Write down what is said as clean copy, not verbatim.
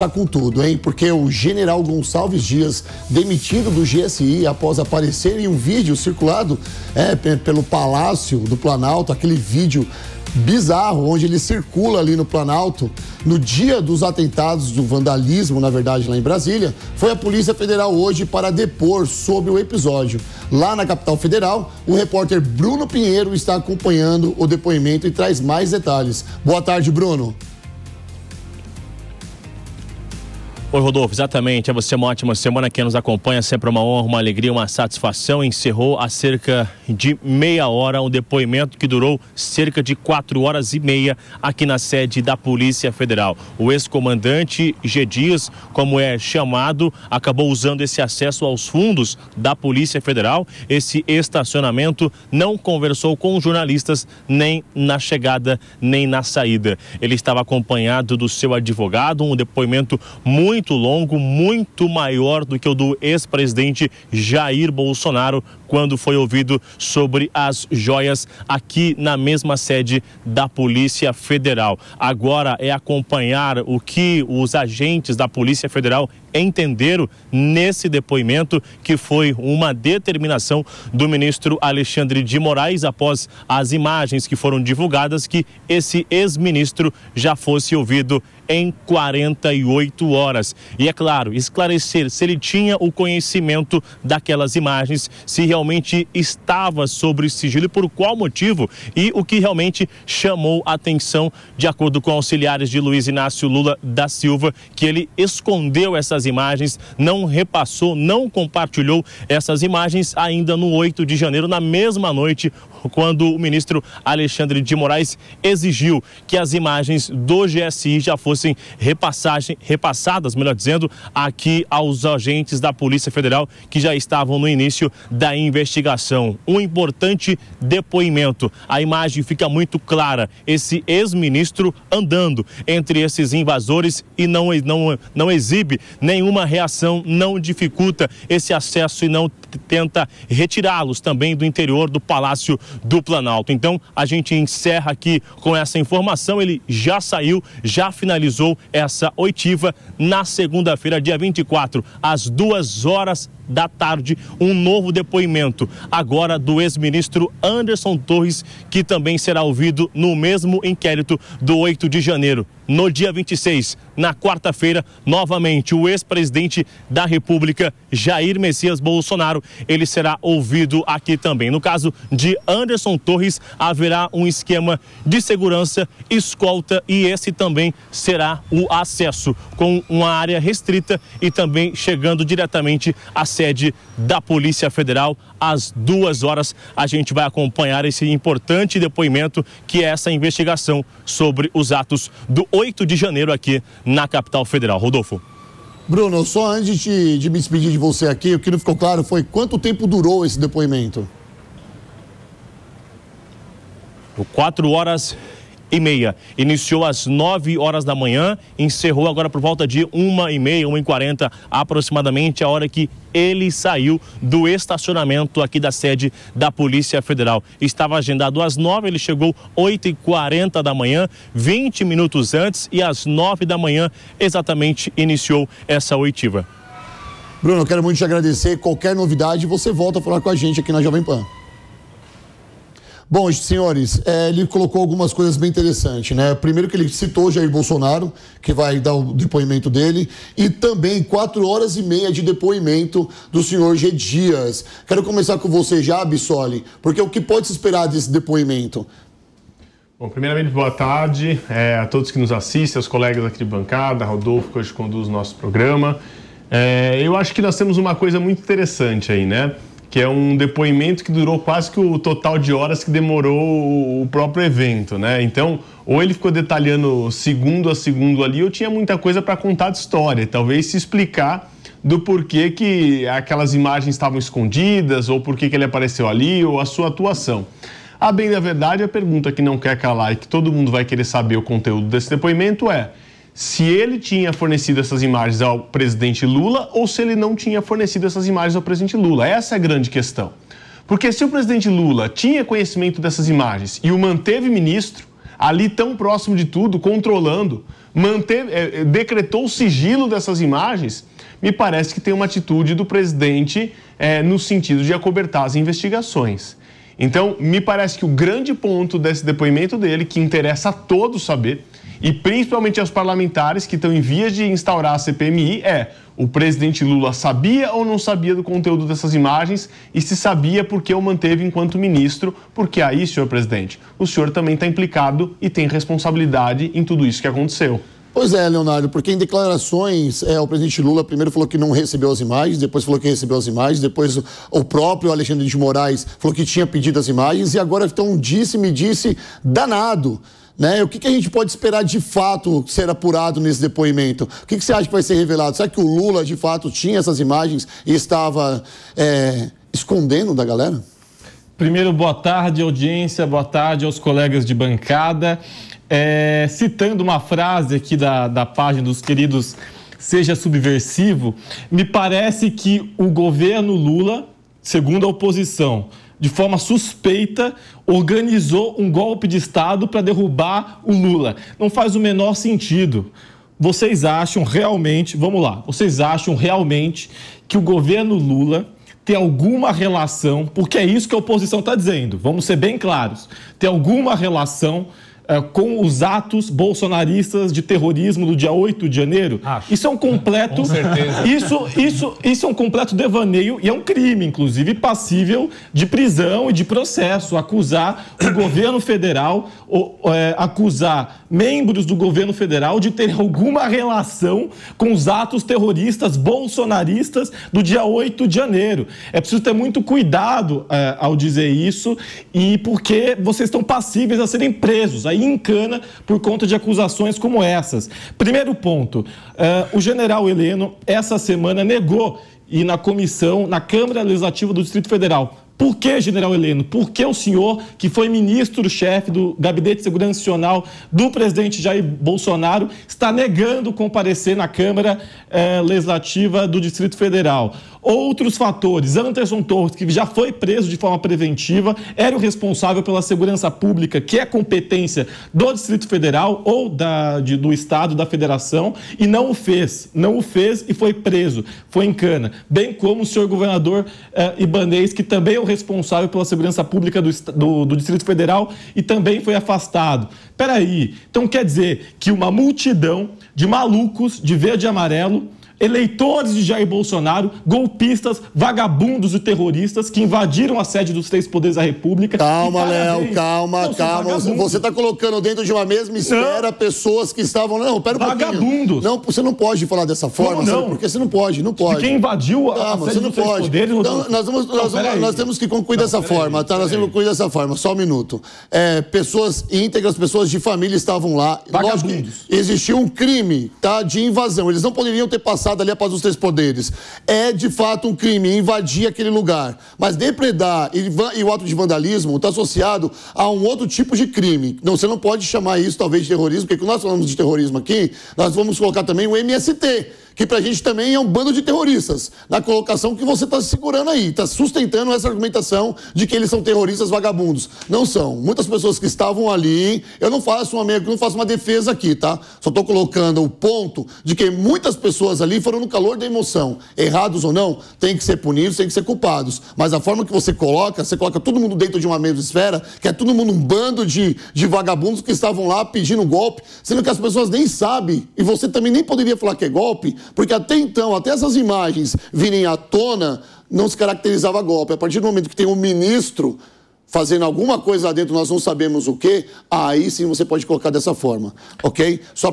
Tá com tudo, hein? Porque o general Gonçalves Dias, demitido do GSI após aparecer em um vídeo circulado pelo Palácio do Planalto, aquele vídeo bizarro onde ele circula ali no Planalto no dia dos atentados do vandalismo, na verdade, lá em Brasília. Foi a Polícia Federal hoje para depor sobre o episódio. Lá na capital federal, o repórter Bruno Pinheiro está acompanhando o depoimento e traz mais detalhes. Boa tarde, Bruno. Oi, Rodolfo, exatamente. É você uma ótima semana. Quem nos acompanha, sempre uma honra, uma alegria, uma satisfação. Encerrou há cerca de meia hora um depoimento que durou cerca de 4 horas e meia aqui na sede da Polícia Federal. O ex-comandante G. Dias, como é chamado, acabou usando esse acesso aos fundos da Polícia Federal. Esse estacionamento não conversou com os jornalistas nem na chegada nem na saída. Ele estava acompanhado do seu advogado, um depoimento muito longo, muito maior do que o do ex-presidente Jair Bolsonaro, quando foi ouvido sobre as joias aqui na mesma sede da Polícia Federal. Agora é acompanhar o que os agentes da Polícia Federal entenderam nesse depoimento, que foi uma determinação do ministro Alexandre de Moraes, após as imagens que foram divulgadas, que esse ex-ministro já fosse ouvido em 48 horas. E é claro, esclarecer se ele tinha o conhecimento daquelas imagens, se realmente estava sobre sigilo e por qual motivo, e o que realmente chamou a atenção, de acordo com auxiliares de Luiz Inácio Lula da Silva, que ele escondeu essas imagens, não repassou, não compartilhou essas imagens ainda no 8 de janeiro, na mesma noite, quando o ministro Alexandre de Moraes exigiu que as imagens do GSI já fossem repassadas, melhor dizendo, aqui aos agentes da Polícia Federal que já estavam no início da investigação. Um importante depoimento. A imagem fica muito clara. Esse ex-ministro andando entre esses invasores e não exibe nenhuma reação, não dificulta esse acesso e não tenta retirá-los também do interior do Palácio do Planalto. Então, a gente encerra aqui com essa informação. Ele já saiu, já finalizou essa oitiva. Na segunda-feira, dia 24, às 2 horas da tarde, um novo depoimento, agora do ex-ministro Anderson Torres, que também será ouvido no mesmo inquérito do 8 de janeiro. No dia 26, na quarta-feira, novamente, o ex-presidente da República, Jair Messias Bolsonaro, ele será ouvido aqui também. No caso de Anderson Torres, haverá um esquema de segurança, escolta, e esse também será o acesso, com uma área restrita e também chegando diretamente à sede da Polícia Federal. Às 2 horas, a gente vai acompanhar esse importante depoimento, que é essa investigação sobre os atos do 8 de janeiro aqui na capital federal. Rodolfo. Bruno, só antes de me despedir de você aqui, o que não ficou claro foi quanto tempo durou esse depoimento? 4 horas e meia. Iniciou às 9 horas da manhã, encerrou agora por volta de 1h30, 1h40 aproximadamente, a hora que ele saiu do estacionamento aqui da sede da Polícia Federal. Estava agendado às 9, ele chegou 8h40 da manhã, 20 minutos antes, e às 9 da manhã exatamente iniciou essa oitiva. Bruno, eu quero muito te agradecer. Qualquer novidade, você volta a falar com a gente aqui na Jovem Pan. Bom, senhores, ele colocou algumas coisas bem interessantes, né? Primeiro que ele citou Jair Bolsonaro, que vai dar o depoimento dele, e também 4 horas e meia de depoimento do senhor G. Dias. Quero começar com você já, Bissoli, porque o que pode se esperar desse depoimento? Bom, primeiramente, boa tarde a todos que nos assistem, aos colegas aqui de bancada, Rodolfo, que hoje conduz o nosso programa. Eu acho que nós temos uma coisa muito interessante aí, né? Que é um depoimento que durou quase que o total de horas que demorou o próprio evento, né? Então, ou ele ficou detalhando segundo a segundo ali, ou tinha muita coisa para contar de história, talvez se explicar do porquê que aquelas imagens estavam escondidas, ou porquê que ele apareceu ali, ou a sua atuação. A bem da verdade, a pergunta que não quer calar e que todo mundo vai querer saber o conteúdo desse depoimento é se ele tinha fornecido essas imagens ao presidente Lula ou se ele não tinha fornecido essas imagens ao presidente Lula. Essa é a grande questão. Porque se o presidente Lula tinha conhecimento dessas imagens e o manteve ministro, ali tão próximo de tudo, controlando, decretou o sigilo dessas imagens, me parece que tem uma atitude do presidente no sentido de acobertar as investigações. Então, me parece que o grande ponto desse depoimento dele, que interessa a todos saber, e principalmente aos parlamentares que estão em vias de instaurar a CPMI, o presidente Lula sabia ou não sabia do conteúdo dessas imagens, e se sabia, por que o manteve enquanto ministro, porque aí, senhor presidente, o senhor também está implicado e tem responsabilidade em tudo isso que aconteceu. Pois é, Leonardo, porque em declarações o presidente Lula primeiro falou que não recebeu as imagens, depois falou que recebeu as imagens, depois o próprio Alexandre de Moraes falou que tinha pedido as imagens e agora então me disse danado. Né? O que a gente pode esperar de fato ser apurado nesse depoimento? O que você acha que vai ser revelado? Será que o Lula de fato tinha essas imagens e estava escondendo da galera? Primeiro, boa tarde, audiência, boa tarde aos colegas de bancada. Citando uma frase aqui da página dos queridos Seja Subversivo, me parece que o governo Lula, segundo a oposição, de forma suspeita, organizou um golpe de Estado para derrubar o Lula. Não faz o menor sentido. Vocês acham realmente, vocês acham realmente que o governo Lula tem alguma relação, porque é isso que a oposição está dizendo, vamos ser bem claros, tem alguma relação com os atos bolsonaristas de terrorismo do dia 8 de janeiro? Acho. Isso é um completo... Com certeza. Isso é um completo devaneio e é um crime, inclusive, passível de prisão e de processo. Acusar o governo federal, acusar membros do governo federal de ter alguma relação com os atos terroristas bolsonaristas do dia 8 de janeiro. É preciso ter muito cuidado ao dizer isso, e porque vocês estão passíveis a serem presos. Aí encana por conta de acusações como essas. Primeiro ponto, o general Heleno, essa semana, negou ir na comissão, na Câmara Legislativa do Distrito Federal. Por que, general Heleno? Por que o senhor, que foi ministro-chefe do Gabinete de Segurança Nacional do presidente Jair Bolsonaro, está negando comparecer na Câmara Legislativa do Distrito Federal? Outros fatores. Anderson Torres, que já foi preso de forma preventiva, era o responsável pela segurança pública, que é competência do Distrito Federal ou do Estado, da Federação, e não o fez. Não o fez e foi preso, foi em cana. Bem como o senhor governador Ibanez, que também é o responsável pela segurança pública do Distrito Federal e também foi afastado. Peraí, então quer dizer que uma multidão de malucos de verde e amarelo, eleitores de Jair Bolsonaro, golpistas, vagabundos e terroristas que invadiram a sede dos 3 poderes da República. Calma, Léo, calma. Você está colocando dentro de uma mesma esfera pessoas que estavam... Não, pera um pouquinho. Vagabundos. Não, você não pode falar dessa forma. Como não? Porque você não pode. De quem invadiu a sede dos 3 poderes... Então, nós temos que concluir dessa forma, tá? Nós temos que concluir dessa forma. Só um minuto. Pessoas íntegras, pessoas de família estavam lá. Vagabundos. Lógico que existiu um crime, tá, de invasão. Eles não poderiam ter passado ali após os 3 poderes. É, de fato, um crime invadir aquele lugar. Mas depredar e o ato de vandalismo está associado a um outro tipo de crime. Não, você não pode chamar isso, talvez, de terrorismo, porque quando nós falamos de terrorismo aqui, nós vamos colocar também o MST, que pra gente também é um bando de terroristas, na colocação que você está segurando aí, está sustentando essa argumentação de que eles são terroristas vagabundos. Não são. Muitas pessoas que estavam ali, eu não faço uma defesa aqui, tá? Só estou colocando o ponto de que muitas pessoas ali foram no calor da emoção. Errados ou não, tem que ser punidos, tem que ser culpados. Mas a forma que você coloca todo mundo dentro de uma mesma esfera, que é todo mundo um bando de vagabundos que estavam lá pedindo golpe, sendo que as pessoas nem sabem, e você também nem poderia falar que é golpe, porque até então, até essas imagens virem à tona, não se caracterizava golpe. A partir do momento que tem um ministro fazendo alguma coisa lá dentro, nós não sabemos o quê, aí sim você pode colocar dessa forma, ok? Só